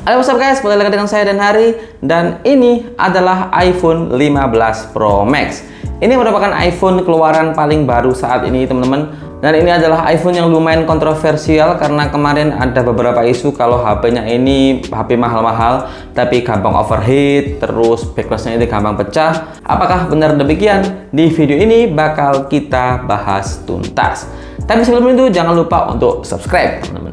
Halo what's up guys, kembali lagi dengan saya dan Hari. Dan ini adalah iPhone 15 Pro Max. Ini merupakan iPhone keluaran paling baru saat ini teman-teman. Dan ini adalah iPhone yang lumayan kontroversial karena kemarin ada beberapa isu kalau HP-nya ini HP mahal-mahal tapi gampang overheat, terus backlashnya ini gampang pecah. Apakah benar demikian? Di video ini bakal kita bahas tuntas. Tapi sebelum itu jangan lupa untuk subscribe teman-teman.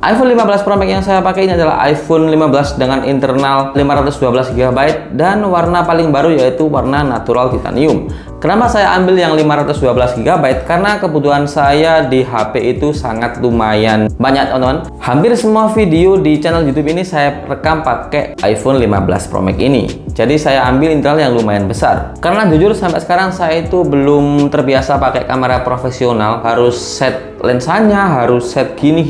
iPhone 15 Pro Max yang saya pakai ini adalah iPhone 15 dengan internal 512 GB dan warna paling baru yaitu warna natural titanium. Kenapa saya ambil yang 512 GB? Karena kebutuhan saya di HP itu sangat lumayan banyak teman-teman. Hampir semua video di channel YouTube ini saya rekam pakai iPhone 15 Pro Max ini. Jadi saya ambil internal yang lumayan besar. Karena jujur sampai sekarang saya itu belum terbiasa pakai kamera profesional, harus set lensanya, harus set gini.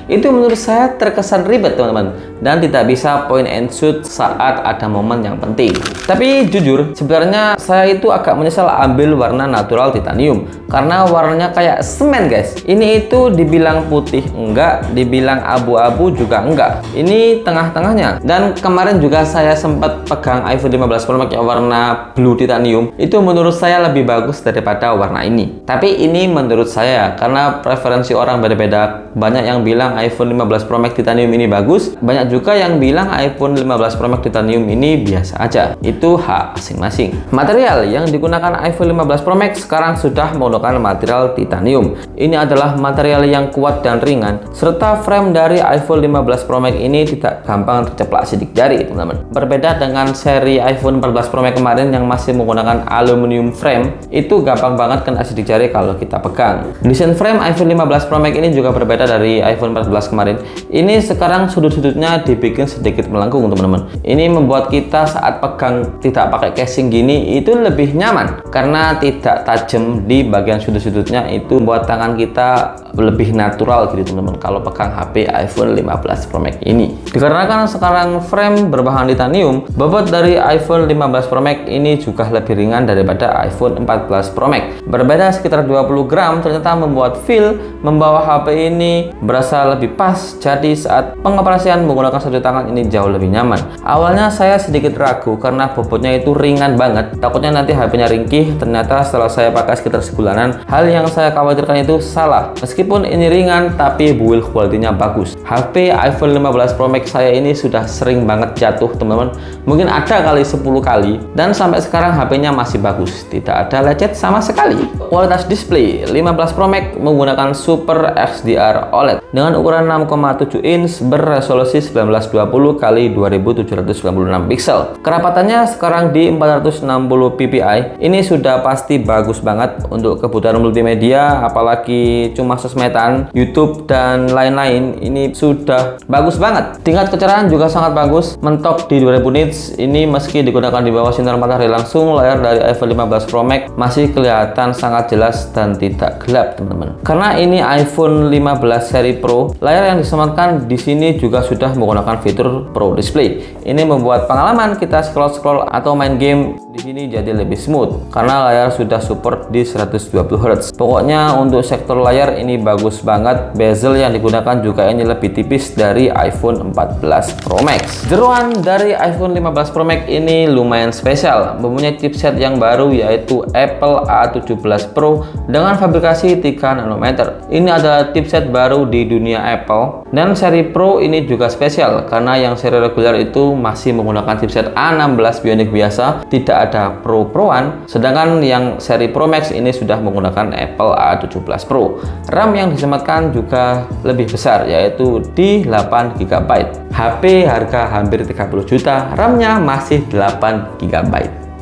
Itu menurut saya terkesan ribet teman-teman, dan tidak bisa point and shoot saat ada momen yang penting. Tapi jujur sebenarnya saya itu agak menyesal ambil warna natural titanium karena warnanya kayak semen guys. Ini itu dibilang putih enggak, dibilang abu-abu juga enggak. Ini tengah-tengahnya. Dan kemarin juga saya sempat pegang iPhone 15 Pro Max yang warna blue titanium. Itu menurut saya lebih bagus daripada warna ini. Tapi ini menurut saya karena preferensi orang beda-beda. Banyak yang bilang iPhone 15 Pro Max titanium ini bagus, banyak juga yang bilang iPhone 15 Pro Max titanium ini biasa aja. Itu hak masing-masing. Material yang digunakan iPhone 15 Pro Max sekarang sudah menggunakan material titanium. Ini adalah material yang kuat dan ringan, serta frame dari iPhone 15 Pro Max ini tidak gampang terceplak sidik jari teman-teman. Berbeda dengan seri iPhone 14 Pro Max kemarin yang masih menggunakan aluminium frame, itu gampang banget kena sidik jari kalau kita pegang. Desain frame iPhone 15 Pro Max ini juga berbeda dari iPhone 14 kemarin. Ini sekarang sudut-sudutnya dibikin sedikit melengkung teman-teman. Ini membuat kita saat pegang tidak pakai casing gini itu lebih nyaman karena tidak tajam di bagian sudut-sudutnya. Itu membuat tangan kita lebih natural gitu teman-teman kalau pegang HP iPhone 15 Pro Max ini. Dikarenakan sekarang frame berbahan titanium, bobot dari iPhone 15 Pro Max ini juga lebih ringan daripada iPhone 14 Pro Max. Berbeda sekitar 20 gram, ternyata membuat feel membawa HP ini berasa lebih pas. Jadi saat pengoperasian menggunakan satu tangan ini jauh lebih nyaman. Awalnya saya sedikit ragu karena bobotnya itu ringan banget, takutnya nanti HP-nya ringkih. Ternyata setelah saya pakai sekitar sebulanan, hal yang saya khawatirkan itu salah. Meskipun ini ringan tapi build quality-nya bagus. HP iPhone 15 Pro Max saya ini sudah sering banget jatuh teman-teman, mungkin ada kali 10 kali, dan sampai sekarang HP-nya masih bagus, tidak ada lecet sama sekali. Kualitas display 15 Pro Max menggunakan Super XDR OLED dengan ukuran 6,7 inch berresolusi 1920 x 2796 pixel. Kerapatannya sekarang di 460 ppi. Ini sudah pasti bagus banget untuk kebutuhan multimedia, apalagi cuma sosmedan, YouTube dan lain-lain. Ini sudah bagus banget. Tingkat kecerahan juga sangat bagus, mentok di 2000 nits. Ini meski digunakan di bawah sinar matahari langsung, layar dari iPhone 15 Pro Max masih kelihatan sangat jelas dan tidak gelap teman-teman. Karena ini iPhone 15 seri Pro, layar yang disematkan di sini juga sudah menggunakan fitur Pro Display. Ini membuat pengalaman kita scroll-scroll atau main game di sini jadi lebih smooth karena layar sudah support di 120 Hz. Pokoknya untuk sektor layar ini bagus banget. Bezel yang digunakan juga ini lebih tipis dari iPhone 14 Pro Max. Jeroan dari iPhone 15 Pro Max ini lumayan spesial, mempunyai chipset yang baru yaitu Apple A17 Pro dengan fabrikasi 3 nanometer. Ini adalah chipset baru di dunia Apple, dan seri Pro ini juga spesial karena yang seri reguler itu masih menggunakan chipset A16 Bionic biasa, tidak ada Pro-Proan, sedangkan yang seri Pro Max ini sudah menggunakan Apple A17 Pro. RAM yang disematkan juga lebih besar yaitu di 8 GB. HP harga hampir 30 juta, RAM-nya masih 8 GB.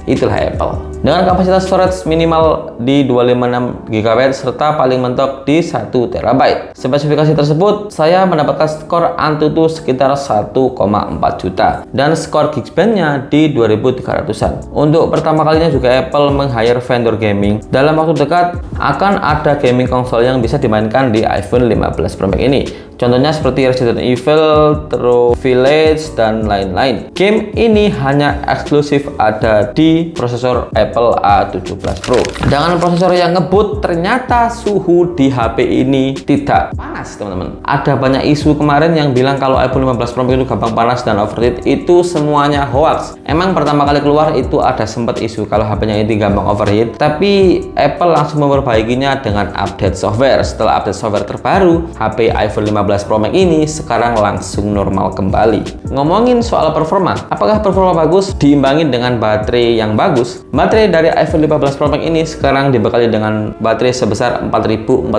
Itulah Apple. Dengan kapasitas storage minimal di 256 GB serta paling mentok di 1 TB. Spesifikasi tersebut saya mendapatkan skor Antutu sekitar 1,4 juta dan skor Geekbench-nya di 2300-an. Untuk pertama kalinya juga Apple meng-hire vendor gaming. Dalam waktu dekat akan ada gaming konsol yang bisa dimainkan di iPhone 15 Pro Max ini. Contohnya seperti Resident Evil, terus Village dan lain-lain. Game ini hanya eksklusif ada di prosesor Apple Apple A17 Pro. Dengan prosesor yang ngebut, ternyata suhu di HP ini tidak panas, teman-teman. Ada banyak isu kemarin yang bilang kalau iPhone 15 Pro Max itu gampang panas dan overheat. Itu semuanya hoax. Emang pertama kali keluar itu ada sempat isu kalau HP-nya ini gampang overheat, tapi Apple langsung memperbaikinya dengan update software. Setelah update software terbaru, HP iPhone 15 Pro Max ini sekarang langsung normal kembali. Ngomongin soal performa, apakah performa bagus diimbangin dengan baterai yang bagus? Baterai dari iPhone 15 Pro Max ini sekarang dibekali dengan baterai sebesar 4441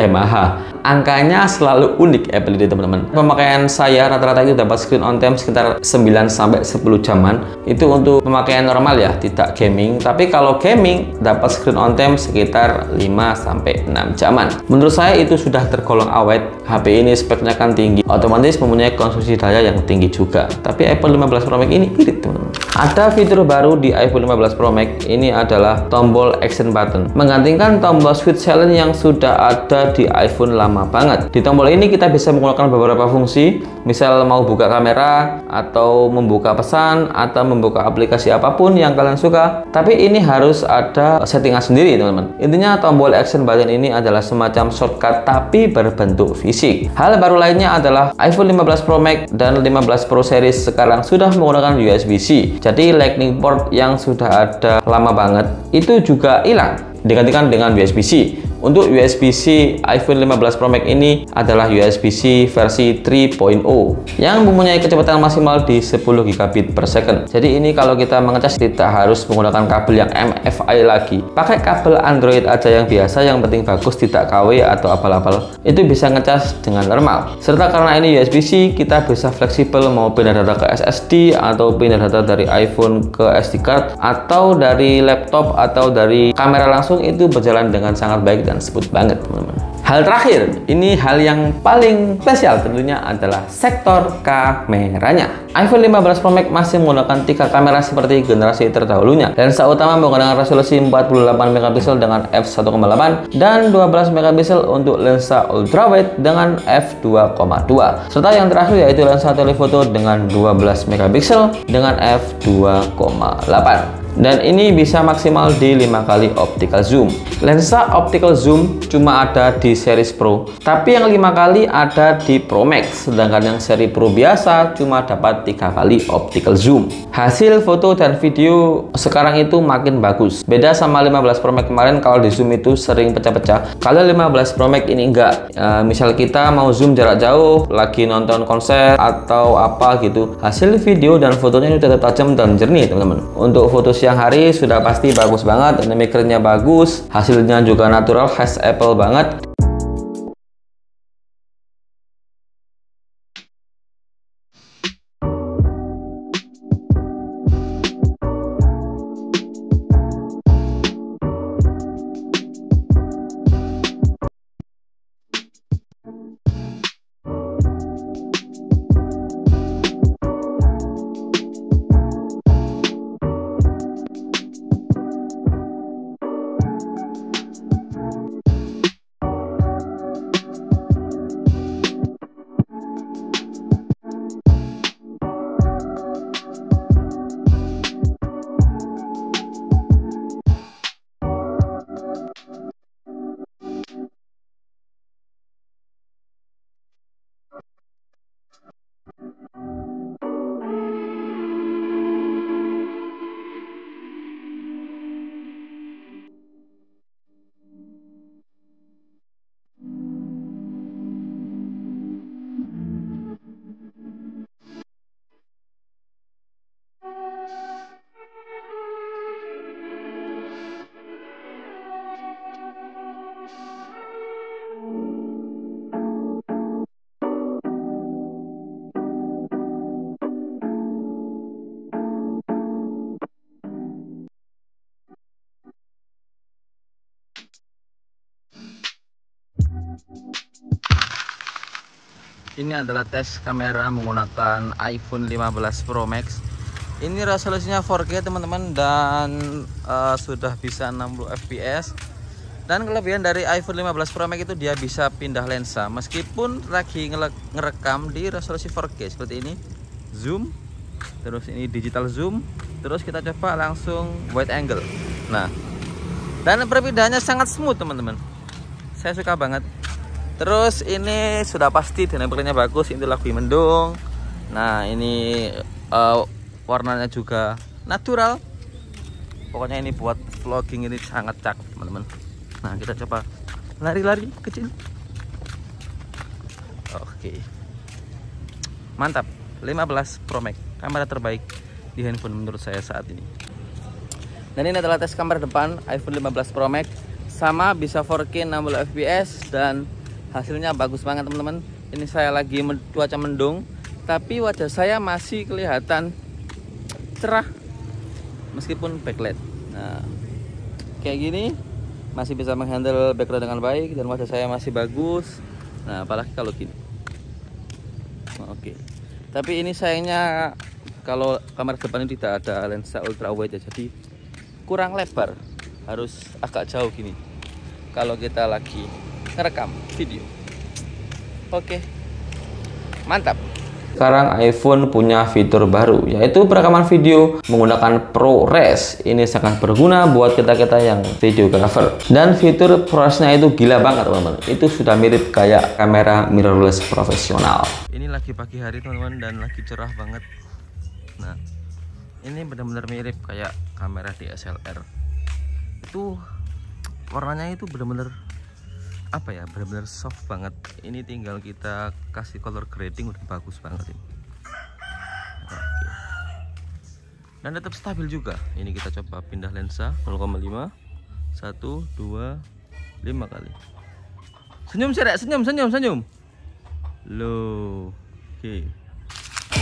mAh. Angkanya selalu unik Apple ini, teman-teman. Pemakaian saya rata-rata itu dapat screen on time sekitar 9-10 jaman. Itu untuk pemakaian normal ya, tidak gaming. Tapi kalau gaming dapat screen on time sekitar 5-6 jaman. Menurut saya itu sudah tergolong awet. HP ini speknya kan tinggi, otomatis mempunyai konsumsi daya yang tinggi juga. Tapi iPhone 15 Pro Max ini irit, teman-teman. Ada fitur baru di iPhone 15 Pro Max, ini adalah tombol action button, menggantikan tombol switch silent yang sudah ada di iPhone lama banget. Di tombol ini kita bisa menggunakan beberapa fungsi, misal mau buka kamera, atau membuka pesan, atau membuka aplikasi apapun yang kalian suka. Tapi ini harus ada settingan sendiri, teman-teman. Intinya tombol action button ini adalah semacam shortcut tapi berbentuk fisik. Hal baru lainnya adalah iPhone 15 Pro Max dan 15 Pro series sekarang sudah menggunakan USB-C. Jadi Lightning port yang sudah ada lama banget itu juga hilang, digantikan dengan USB-C. Untuk USB-C iPhone 15 Pro Max ini adalah USB-C versi 3.0 yang mempunyai kecepatan maksimal di 10 gigabit per second. Jadi ini kalau kita mengecas tidak harus menggunakan kabel yang MFI lagi. Pakai kabel Android aja yang biasa, yang penting bagus, tidak KW atau abal-abal. Itu bisa ngecas dengan normal. Serta karena ini USB-C, kita bisa fleksibel mau pindah data ke SSD atau pindah data dari iPhone ke SD card atau dari laptop atau dari kamera langsung, itu berjalan dengan sangat baik dan smooth banget, teman-teman. Hal terakhir, ini hal yang paling spesial tentunya adalah sektor kameranya. iPhone 15 Pro Max masih menggunakan 3 kamera seperti generasi terdahulunya. Lensa utama menggunakan resolusi 48 megapiksel dengan f1.8 dan 12 megapiksel untuk lensa ultrawide dengan f2.2. Serta yang terakhir yaitu lensa telefoto dengan 12 megapiksel dengan f2.8. Dan ini bisa maksimal di 5 kali optical zoom. Lensa optical zoom cuma ada di series Pro, tapi yang 5 kali ada di Pro Max, sedangkan yang seri Pro biasa cuma dapat 3 kali optical zoom. Hasil foto dan video sekarang itu makin bagus. Beda sama 15 Pro Max kemarin, kalau di zoom itu sering pecah-pecah. Kalau 15 Pro Max ini enggak. Misal kita mau zoom jarak jauh, lagi nonton konser atau apa gitu, hasil video dan fotonya itu tetap tajam dan jernih, teman-teman. Untuk foto siang hari sudah pasti bagus banget, dynamic-nya bagus, hasilnya juga natural, khas Apple banget. Ini adalah tes kamera menggunakan iPhone 15 Pro Max. Ini resolusinya 4K, teman-teman, dan sudah bisa 60 fps. Dan kelebihan dari iPhone 15 Pro Max itu dia bisa pindah lensa meskipun lagi ngerekam di resolusi 4K seperti ini. Zoom, terus ini digital zoom, terus kita coba langsung wide angle. Nah, dan perpindahannya sangat smooth teman-teman, saya suka banget. Terus ini sudah pasti dynamicnya bagus, itu lebih mendung. Nah ini warnanya juga natural. Pokoknya ini buat vlogging ini sangat cakep teman-teman. Nah kita coba lari-lari kecil. Oke, mantap. 15 Pro Max, kamera terbaik di handphone menurut saya saat ini. Dan ini adalah tes kamera depan iPhone 15 Pro Max. Sama bisa 4K 60 fps dan hasilnya bagus banget teman-teman. Ini saya lagi cuaca mendung, tapi wajah saya masih kelihatan cerah meskipun backlight. Nah kayak gini masih bisa menghandle background dengan baik dan wajah saya masih bagus. Nah apalagi kalau gini. Oke. Tapi ini sayangnya kalau kamera depan ini tidak ada lensa ultra wide ya, jadi kurang lebar, harus agak jauh gini kalau kita lagi ngerekam video. Oke, mantap. Sekarang iPhone punya fitur baru, yaitu perekaman video menggunakan ProRes. Ini sangat berguna buat kita-kita yang videographer. Dan fitur ProRes-nya itu gila banget teman-teman. Itu sudah mirip kayak kamera mirrorless profesional. Ini lagi pagi hari teman-teman dan lagi cerah banget. Nah, ini benar-benar mirip kayak kamera DSLR. Itu warnanya itu benar-benar apa ya, benar-benar soft banget. Ini tinggal kita kasih color grading udah bagus banget ini. Oke. Dan tetap stabil juga. Ini kita coba pindah lensa 0,5 1 2 5 kali. Senyum Sirek, senyum loh. Oke.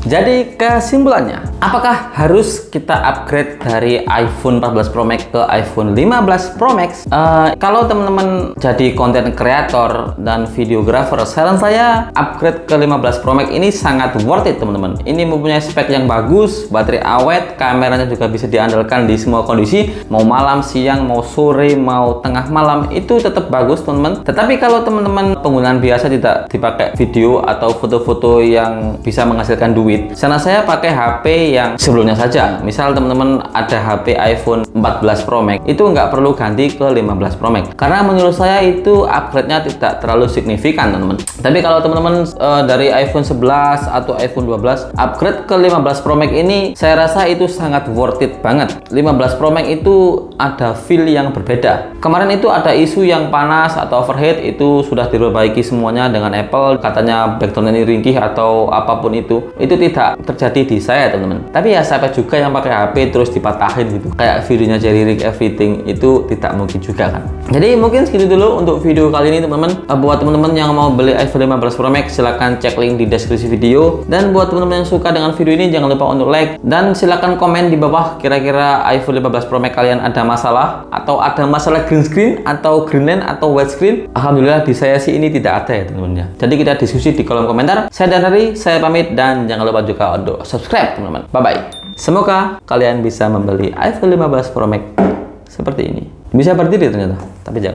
Jadi kesimpulannya, apakah harus kita upgrade dari iPhone 14 Pro Max ke iPhone 15 Pro Max? Kalau teman-teman jadi content creator dan videographer, saran saya upgrade ke 15 Pro Max ini sangat worth it teman-teman. Ini mempunyai spek yang bagus, baterai awet, kameranya juga bisa diandalkan di semua kondisi, mau malam, siang, mau sore, mau tengah malam, itu tetap bagus teman-teman. Tetapi kalau teman-teman penggunaan biasa tidak dipakai video atau foto-foto yang bisa menghasilkan duit, sana saya pakai HP yang sebelumnya saja. Misal teman-teman ada HP iPhone 14 Pro Max, itu nggak perlu ganti ke 15 Pro Max karena menurut saya itu upgrade-nya tidak terlalu signifikan teman-teman. Tapi kalau teman-teman dari iPhone 11 atau iPhone 12 upgrade ke 15 Pro Max ini, saya rasa itu sangat worth it banget. 15 Pro Max itu ada feel yang berbeda. Kemarin itu ada isu yang panas atau overheat, itu sudah diperbaiki semuanya dengan Apple, katanya background ini ringkih atau apapun itu tidak terjadi di saya teman-teman. Tapi ya siapa juga yang pakai HP terus dipatahin gitu, kayak videonya Jerry Rig Everything, itu tidak mungkin juga kan. Jadi mungkin segitu dulu untuk video kali ini teman-teman. Buat teman-teman yang mau beli iPhone 15 Pro Max, silahkan cek link di deskripsi video. Dan buat teman-teman yang suka dengan video ini, jangan lupa untuk like dan silahkan komen di bawah kira-kira iPhone 15 Pro Max kalian ada masalah atau ada masalah green screen atau green land atau white screen. Alhamdulillah di saya sih ini tidak ada ya teman-teman ya. Jadi kita diskusi di kolom komentar. Saya Danhari, saya pamit dan jangan lupa juga untuk subscribe teman-teman. Bye bye. Semoga kalian bisa membeli iPhone 15 Pro Max seperti ini. Bisa berdiri ternyata, tapi jangan.